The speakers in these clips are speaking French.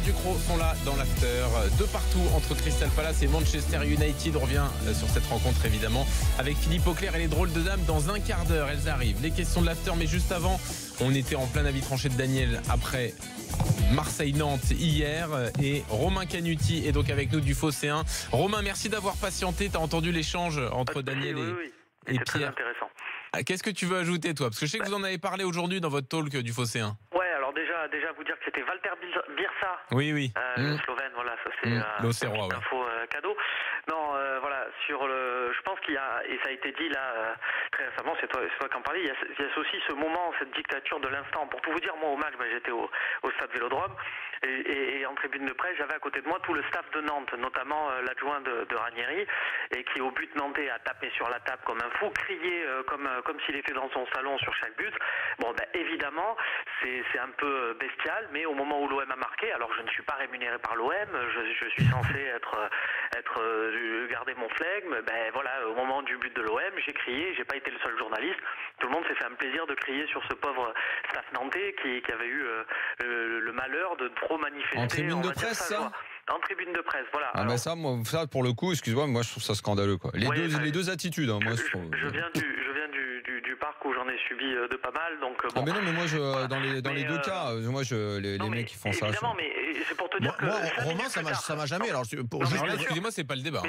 Ducrot sont là dans l'after, de partout entre Crystal Palace et Manchester United. On revient sur cette rencontre évidemment avec Philippe Auclair et les drôles de dames dans un quart d'heure. Elles arrivent, les questions de l'after, mais juste avant, on était en plein avis tranché de Daniel après Marseille-Nantes hier et Romain Canuti est donc avec nous du Phocéen. Romain, merci d'avoir patienté, t'as entendu l'échange entre Daniel et Pierre. Très intéressant. Qu'est-ce que tu veux ajouter toi? Parce que je sais que vous en avez parlé aujourd'hui dans votre talk du Phocéen. Ouais, alors déjà vous dire que c'était Walter Birsa. Oui. Le Slovène, voilà, ça c'est l'Auxerrois, une info cadeau. Non, voilà, sur le, je pense qu'il y a, et ça a été dit là très récemment, c'est toi qui en parlais, il y a aussi ce moment, cette dictature de l'instant. Pour tout vous dire, moi au match, j'étais au stade Vélodrome et en tribune de presse, j'avais à côté de moi tout le staff de Nantes, notamment l'adjoint de Ranieri, et qui au but nantais a tapé sur la table comme un fou, crié comme s'il était dans son salon sur chaque but. Bon, évidemment, c'est un peu bestial, mais au moment où l'OM a marqué, alors je ne suis pas rémunéré par l'OM, je suis censé garder mon flegme, voilà, au moment du but de l'OM, j'ai crié, j'ai pas été le seul journaliste, tout le monde s'est fait un plaisir de crier sur ce pauvre staff nantais qui avait eu le malheur de trop manifester. En tribune de presse, ça en tribune de presse, voilà. Ah alors, ça pour le coup, excuse-moi, moi je trouve ça scandaleux quoi. Les deux attitudes, hein, moi je trouve. Je viens du parc où j'en ai subi de pas mal, donc bon. Ah mais non, mais moi dans les deux cas, moi les mecs qui font ça. Évidemment, mais c'est pour te dire moi Romain, ça m'a jamais. Alors excusez-moi, c'est pas le débat.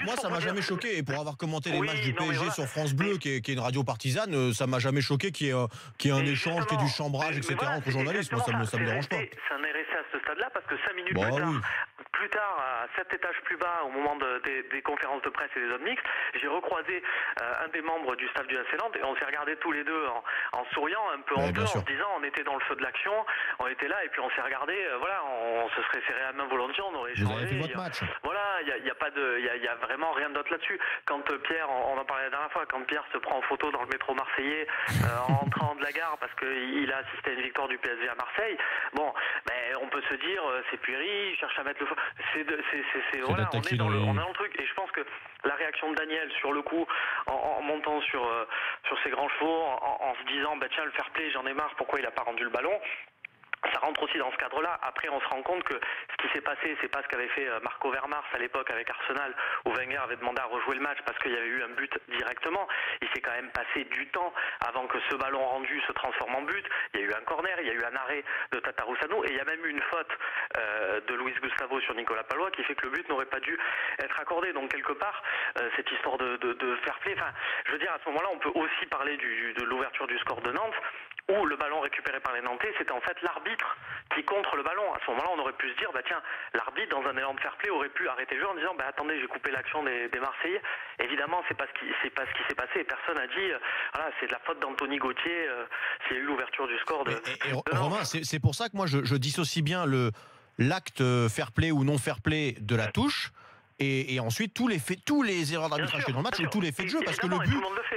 Moi ça m'a jamais choqué. Et pour avoir commenté les matchs du PSG sur France Bleu, qui est une radio partisane, ça m'a jamais choqué qu'il y ait un échange, qu'il y ait du chambrage, etc. entre journalistes. Moi ça me dérange pas. Ça n'est resté à ce stade-là parce que 5 minutes plus tard, à 7 étages plus bas, au moment des conférences de presse et des zones mixtes, j'ai recroisé un des membres du staff du AC Nantes et on s'est regardé tous les deux en souriant, un peu honteux, en se disant on était dans le feu de l'action, on était là et puis on s'est regardé, voilà, on se serait serré la main volontiers, on aurait échangé. Vous avez fait votre match. Voilà, il y a vraiment rien d'autre là-dessus. Quand Pierre, on en parlait la dernière fois, quand Pierre se prend en photo dans le métro marseillais en rentrant de la gare parce qu'il a assisté à une victoire du PSG à Marseille, bon, on peut se dire c'est puéril, il cherche à mettre le feu. Voilà, on est dans le truc et je pense que la réaction de Daniel sur le coup en montant sur ses grands chevaux en se disant tiens, le fair play, j'en ai marre, pourquoi il a pas rendu le ballon, ça rentre aussi dans ce cadre-là. Après, on se rend compte que ce qui s'est passé, c'est pas ce qu'avait fait Marco Vermars à l'époque avec Arsenal, où Wenger avait demandé à rejouer le match parce qu'il y avait eu un but directement. Il s'est quand même passé du temps avant que ce ballon rendu se transforme en but. Il y a eu un corner, il y a eu un arrêt de Tatarusanu, et il y a même eu une faute de Luis Gustavo sur Nicolas Palois qui fait que le but n'aurait pas dû être accordé. Donc quelque part, cette histoire de fair play, je veux dire, à ce moment-là, on peut aussi parler de l'ouverture du score de Nantes, où le ballon récupéré par les Nantais, c'était en fait l'arbitre qui contre le ballon. À ce moment-là, on aurait pu se dire, tiens, l'arbitre, dans un élan de fair play, aurait pu arrêter le jeu en disant, attendez, j'ai coupé l'action des Marseillais. Évidemment, c'est pas ce qui s'est passé. Et personne n'a dit, voilà, c'est de la faute d'Anthony Gauthier s'il y a eu l'ouverture du score de Romain, c'est pour ça que moi, je dissocie bien l'acte fair play ou non fair play de la touche. Et ensuite tous les erreurs d'arbitrage dans le match, tous les faits de jeu, parce que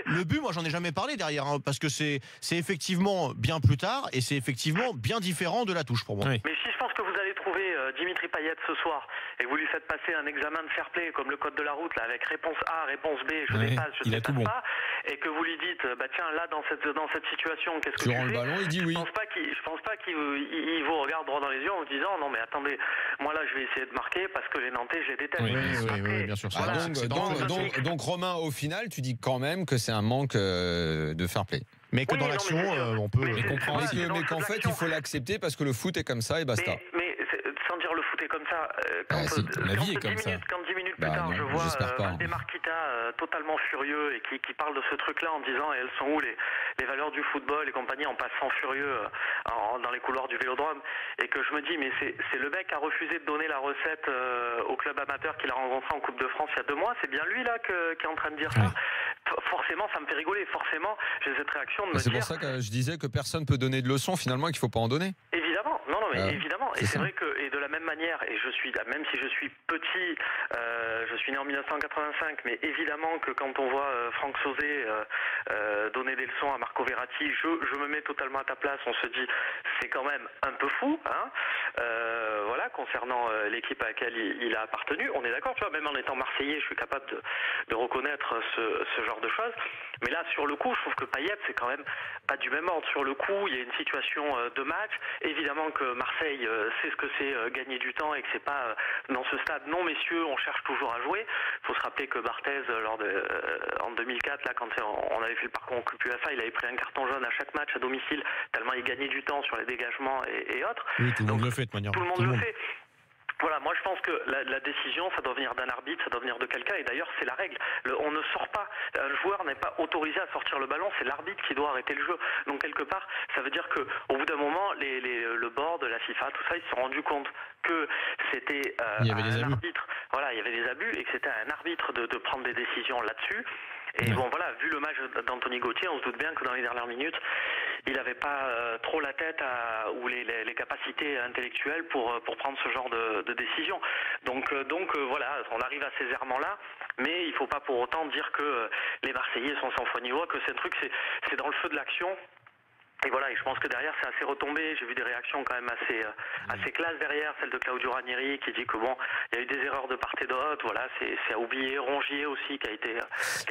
le but, moi j'en ai jamais parlé derrière, parce que c'est effectivement bien plus tard et c'est effectivement bien différent de la touche pour moi. Oui. Mais si je pense que vous allez trouver Dimitri Payet ce soir et que vous lui faites passer un examen de fair play comme le code de la route là, avec réponse A, réponse B, je dépasse pas, et que vous lui dites tiens, là dans cette situation, qu'est-ce que tu fais, le ballon, il dit oui. Je pense pas qu'il vous regarde droit dans les yeux en vous disant non mais attendez, moi là je vais essayer de marquer parce que les Nantais je les déteste. Oui, bien sûr. Voilà, donc Romain, au final, tu dis quand même que c'est un manque de fair play. Mais que dans l'action, on peut comprendre. Mais qu'en fait, il faut l'accepter parce que le foot est comme ça et basta. Mais sans dire le foot est comme ça, quand 10 minutes plus tard, je vois Valdemar-Kita totalement furieux et qui parle de ce truc-là en disant elles sont où les valeurs du football et compagnie, en passant furieux dans les couloirs du Vélodrome, et que je me dis mais c'est le mec qui a refusé de donner la recette au club amateur qu'il a rencontré en Coupe de France il y a 2 mois, c'est bien lui là qui est en train de dire ça. Forcément ça me fait rigoler, forcément j'ai cette réaction de me dire... C'est pour ça que je disais que personne peut donner de leçons finalement et qu'il ne faut pas en donner. Évidemment, non mais évidemment, et c'est vrai que, et de la même manière, et même si je suis petit, je suis né en 1985, mais évidemment que quand on voit Franck Sauzet donner des leçons à Marco Verratti, je me mets totalement à ta place. On se dit, c'est quand même un peu fou, hein, voilà, concernant l'équipe à laquelle il a appartenu. On est d'accord, tu vois, même en étant Marseillais, je suis capable de reconnaître ce genre de choses. Mais là, sur le coup, je trouve que Payet, c'est quand même pas du même ordre. Sur le coup, il y a une situation de match. Évidemment que Marseille sait ce que c'est gagner du temps et que c'est pas dans ce stade, non messieurs, on cherche toujours à jouer. Il faut se rappeler que Barthez, en 2004, là, quand on avait fait le parcours en Coupe UEFA, il avait pris un carton jaune à chaque match à domicile, tellement il gagnait du temps sur les dégagements et autres. Oui, tout le monde le fait de manière. Tout le monde le fait. Voilà, moi je pense que la décision, ça doit venir d'un arbitre, ça doit venir de quelqu'un, et d'ailleurs c'est la règle. On ne sort pas, un joueur n'est pas autorisé à sortir le ballon, c'est l'arbitre qui doit arrêter le jeu. Donc quelque part, ça veut dire que au bout d'un moment, le board, la FIFA, tout ça, ils se sont rendus compte que c'était un arbitre. Voilà, il y avait des abus et que c'était à un arbitre de prendre des décisions là-dessus. Et bon voilà, vu le match d'Anthony Gauthier, on se doute bien que dans les dernières minutes, il n'avait pas trop la tête ou les capacités intellectuelles pour prendre ce genre de décision. Donc voilà, on arrive à ces errements-là, mais il ne faut pas pour autant dire que les Marseillais sont sans foi ni loi, que c'est un truc, c'est dans le feu de l'action. Et voilà, et je pense que derrière c'est assez retombé. J'ai vu des réactions quand même assez classes derrière, celle de Claudio Ranieri qui dit que bon, il y a eu des erreurs de part et d'autre. Voilà, c'est à oublier. Rongier aussi qui a été.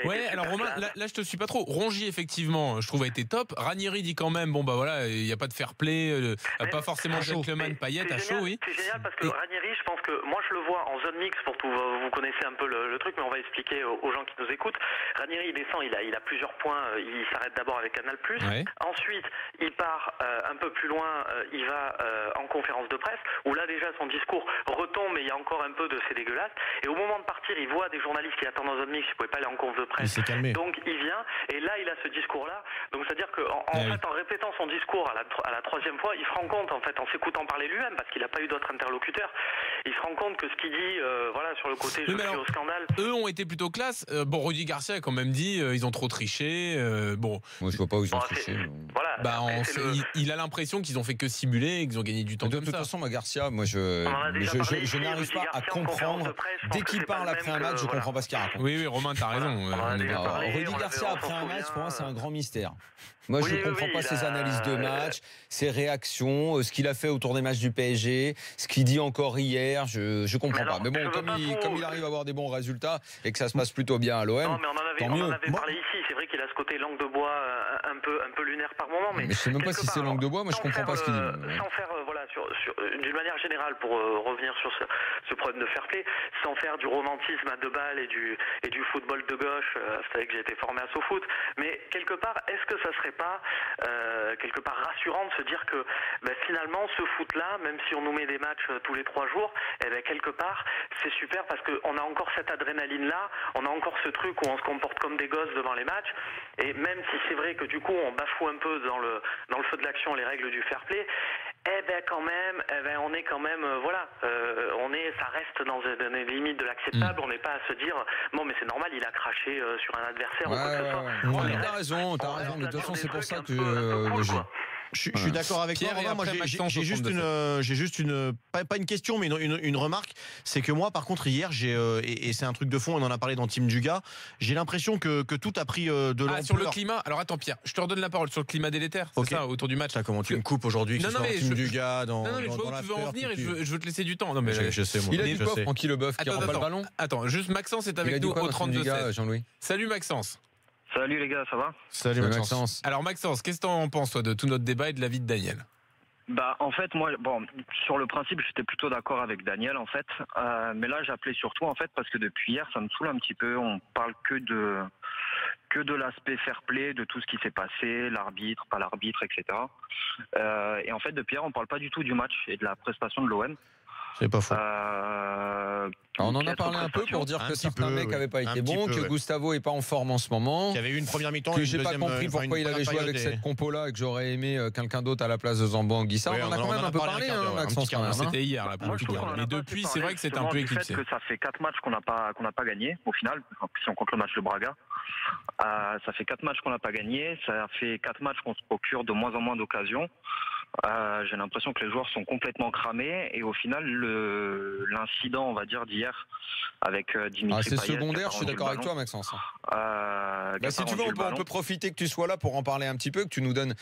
Ouais, alors Romain, là je te suis pas trop. Rongier effectivement, je trouve a été top. Ranieri dit quand même, bon bah voilà, il n'y a pas de fair play, pas forcément gentleman. Payet à chaud, oui. C'est génial parce que Ranieri, je pense que moi je le vois en zone mixte pour tout. Vous connaissez un peu le truc, mais on va expliquer aux gens qui nous écoutent. Ranieri il descend, il a plusieurs points. Il s'arrête d'abord avec Canal+. Ouais. Ensuite il part un peu plus loin, il va en conférence de presse, où là déjà son discours retombe et il y a encore un peu de c'est dégueulasse. Et au moment de partir, il voit des journalistes qui attendent en zone mixte, il ne pouvait pas aller en conf de presse. Donc il vient, et là il a ce discours-là. Donc c'est-à-dire qu'en fait, en répétant son discours à la troisième fois, il se rend compte, en fait, en s'écoutant parler lui-même, parce qu'il n'a pas eu d'autres interlocuteurs, il se rend compte que ce qu'il dit, voilà, sur le côté je suis au scandale. Eux ont été plutôt classe. Bon, Rudy Garcia a quand même dit ils ont trop triché. Bon, moi je vois pas où ils ont triché. Voilà. Bah, il a l'impression qu'ils ont fait que simuler et qu'ils ont gagné du temps comme ça. De toute façon, Garcia, moi je n'arrive pas à comprendre. Dès qu'il parle après un match, je comprends pas ce qu'il raconte. Oui, Romain, t'as raison. Rudy Garcia après un match, pour moi, c'est un grand mystère. Moi, je ne comprends pas ses analyses de match, ses réactions, ce qu'il a fait autour des matchs du PSG, ce qu'il dit encore hier, je comprends pas. Mais bon, comme il arrive à avoir des bons résultats et que ça se passe plutôt bien à l'OM, on en avait parlé ici. C'est vrai qu'il a ce côté langue de bois un peu lunaire par moment. Mais je sais même pas si c'est langue de bois. Moi, je comprends pas ce qu'il dit. Sans faire, voilà, d'une manière générale, pour revenir sur ce problème de fair play, sans faire du romantisme à deux balles et du football de gauche. Vous savez que j'ai été formé à SoFoot. Mais quelque part, est-ce que ça serait pas quelque part rassurant de se dire que finalement ce foot-là, même si on nous met des matchs tous les 3 jours, quelque part c'est super parce qu'on a encore cette adrénaline-là, on a encore ce truc où on se comporte comme des gosses devant les matchs, et même si c'est vrai que du coup on bafoue un peu dans le feu de l'action les règles du fair play, quand même, on est quand même, voilà, ça reste dans les limites de l'acceptable. On n'est pas à se dire, bon, mais c'est normal, il a craché sur un adversaire ou quoi que ce soit. T'as raison. Mais de toute façon, c'est pour ça que je suis d'accord avec toi. Moi, j'ai juste une pas une question, mais une remarque. C'est que moi, par contre, hier, et c'est un truc de fond. On en a parlé dans Team Duga. J'ai l'impression que tout a pris de l'ampleur. Sur le climat. Alors attends, Pierre, je te redonne la parole sur le climat délétère. C'est ça, autour du match. Comment tu me coupes aujourd'hui? Non, mais Team Duga dans. Non, mais je vois où tu veux en venir et je veux te laisser du temps. Non, mais je sais. Il a dit quoi, Francky Leboeuf, qui rend pas le ballon? Attends, juste Maxence est avec nous au 32-16. Jean-Louis. Salut Maxence. Salut les gars, ça va? Salut Maxence. Alors Maxence, qu'est-ce que t'en penses toi de tout notre débat et de l'avis de Daniel? En fait, moi, sur le principe, j'étais plutôt d'accord avec Daniel, en fait. Mais là, j'appelais surtout, en fait, parce que depuis hier, ça me saoule un petit peu. On parle que de l'aspect fair play, de tout ce qui s'est passé, l'arbitre, pas l'arbitre, etc. Et en fait, depuis hier, on parle pas du tout du match et de la prestation de l'OM. C'est pas faux. On en a parlé un peu pour dire que certains mecs n'avaient pas été bons, que Gustavo n'est pas en forme en ce moment. Qu'il y avait eu une première mi-temps. Que j'ai pas compris pourquoi il avait joué avec cette compo-là et que j'aurais aimé quelqu'un d'autre à la place de Zambo Anguissa. On en a quand même un peu parlé, Maxence. C'était hier, là, pour le coup. Mais depuis, c'est vrai que c'est un peu éclipsé. Ça fait 4 matchs qu'on n'a pas gagné, au final, si on compte le match de Braga. Ça fait 4 matchs qu'on n'a pas gagné. Ça fait 4 matchs qu'on se procure de moins en moins d'occasions. J'ai l'impression que les joueurs sont complètement cramés et au final l'incident, on va dire, d'hier avec Dimitri c'est Payet, secondaire, je suis d'accord avec toi, Maxence. Si tu veux, on peut profiter que tu sois là pour en parler un petit peu, que tu nous donnes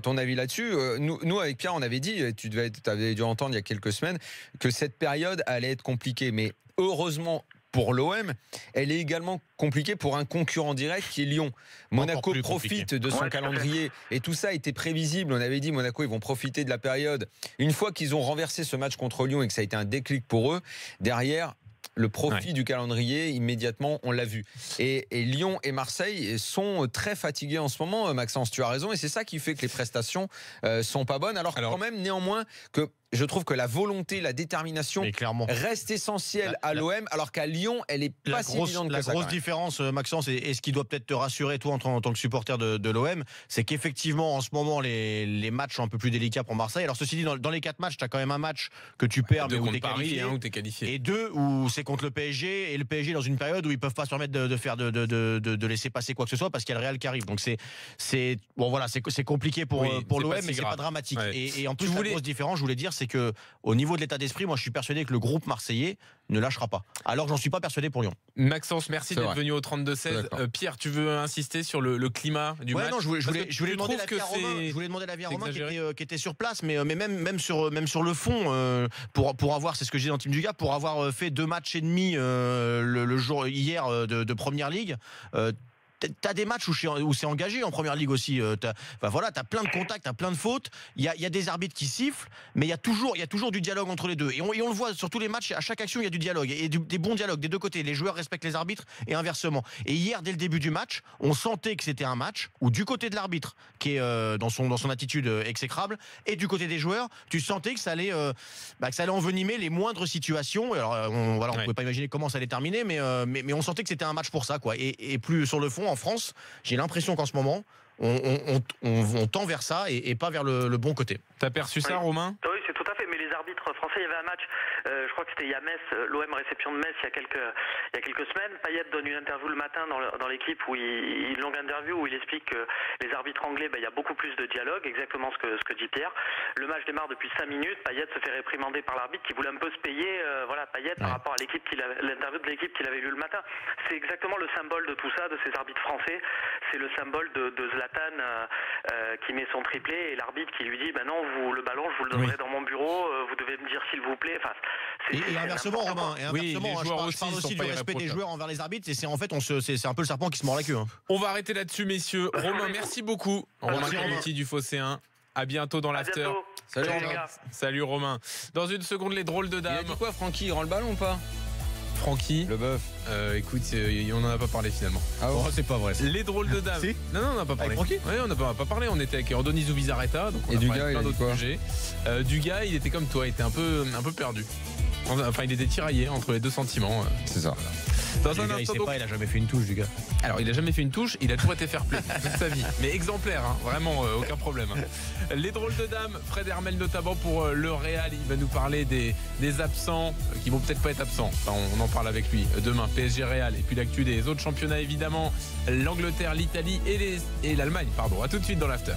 ton avis là-dessus. Nous, avec Pierre, on avait dit, tu avais dû entendre il y a quelques semaines, que cette période allait être compliquée. Mais heureusement pour l'OM, elle est également compliquée pour un concurrent direct qui est Lyon. Monaco profite de son calendrier et tout ça était prévisible. On avait dit Monaco, ils vont profiter de la période. Une fois qu'ils ont renversé ce match contre Lyon et que ça a été un déclic pour eux, derrière, le profit du calendrier, immédiatement, on l'a vu. Et Lyon et Marseille sont très fatigués en ce moment, Maxence, tu as raison. Et c'est ça qui fait que les prestations sont pas bonnes. Alors quand même, néanmoins, que je trouve que la volonté, la détermination reste essentielle à l'OM, alors qu'à Lyon, elle est pas si évidente que ça. La grosse différence, Maxence, et ce qui doit peut-être te rassurer, toi, en tant que supporter de l'OM, c'est qu'effectivement, en ce moment, les matchs sont un peu plus délicats pour Marseille. Alors, ceci dit, dans les 4 matchs, tu as quand même un match que tu perds, mais où tu es qualifié. Et un où tu es qualifié. Et 2 où c'est contre le PSG, et le PSG dans une période où ils peuvent pas se permettre de laisser passer quoi que ce soit, parce qu'il y a le Real qui arrive. Donc, c'est compliqué pour l'OM, mais c'est pas dramatique. Ouais. Et en plus, la grosse différence, je voulais dire, c'est que au niveau de l'état d'esprit, moi je suis persuadé que le groupe marseillais ne lâchera pas. Alors j'en suis pas persuadé pour Lyon. Maxence, merci d'être venu au 32-16. Pierre, tu veux insister sur le climat du match? Non, je voulais demander l'avis à Romain qui était sur place, mais même sur le fond, pour avoir, c'est ce que je dis dans Team Dugas, pour avoir fait 2 matchs et demi le jour hier de Première Ligue. T'as des matchs où c'est engagé en Première Ligue aussi. T'as plein de contacts, t'as plein de fautes. Il y a des arbitres qui sifflent, mais il y a toujours du dialogue entre les deux. Et on le voit sur tous les matchs. À chaque action, il y a du dialogue et des bons dialogues des deux côtés. Les joueurs respectent les arbitres et inversement. Et hier, dès le début du match, on sentait que c'était un match où du côté de l'arbitre, qui est dans son attitude exécrable, et du côté des joueurs, tu sentais que ça allait envenimer les moindres situations. Alors on pouvait pas imaginer comment ça allait terminer, mais on sentait que c'était un match pour ça, quoi. Et plus sur le fond. En France, j'ai l'impression qu'en ce moment, on tend vers ça et pas vers le bon côté. T'as perçu ça, Romain? Oui, c'est tout à fait. Mais les arbitres français, il y avait un match, je crois que c'était il y a Metz, l'OM réception de Metz il y a quelques semaines. Payet donne une interview le matin dans l'équipe une longue interview où il explique que les arbitres anglais, il y a beaucoup plus de dialogue, exactement ce que dit Pierre. Le match démarre depuis 5 minutes. Payet se fait réprimander par l'arbitre qui voulait un peu se payer, Payet par rapport à l'interview de l'équipe qu'il avait lu le matin. C'est exactement le symbole de tout ça, de ces arbitres français. C'est le symbole de Zlatan qui met son triplé et l'arbitre qui lui dit non, le ballon je vous le donnerai dans mon bureau, vous devez me dire s'il vous plaît. Et inversement, Romain, je parle aussi du respect des joueurs envers les arbitres, et c'est un peu le serpent qui se mord la queue. On va arrêter là-dessus, messieurs. Romain, merci beaucoup. Romain Canetti du Phocéen. À bientôt dans l'after. Salut Romain. Dans une seconde, les drôles de dames. Il a dit quoi, Francky? Il rend le ballon ou pas? Francky, le bœuf. Écoute, on n'en a pas parlé finalement. Ah bon, c'est pas vrai. Les drôles de dames. Si. Non, on n'a pas parlé. Francky? Oui, on n'a pas parlé. On était avec Andoni Zubizarreta. Donc et Dugas, il a dit quoi? Dugas, il était comme toi, il était un peu perdu. Enfin, il était tiraillé entre les deux sentiments. C'est ça. Dans un instant, il a jamais fait une touche, Dugas. Alors, il a jamais fait une touche, il a toujours été fair play toute sa vie. Mais exemplaire, vraiment, aucun problème. Les drôles de dames, Fred Hermel notamment pour le Real, il va nous parler des absents qui vont peut-être pas être absents. Enfin, on en parle avec lui demain. PSG Real et puis l'actu des autres championnats évidemment, l'Angleterre, l'Italie et l'Allemagne. Pardon. À tout de suite dans l'after.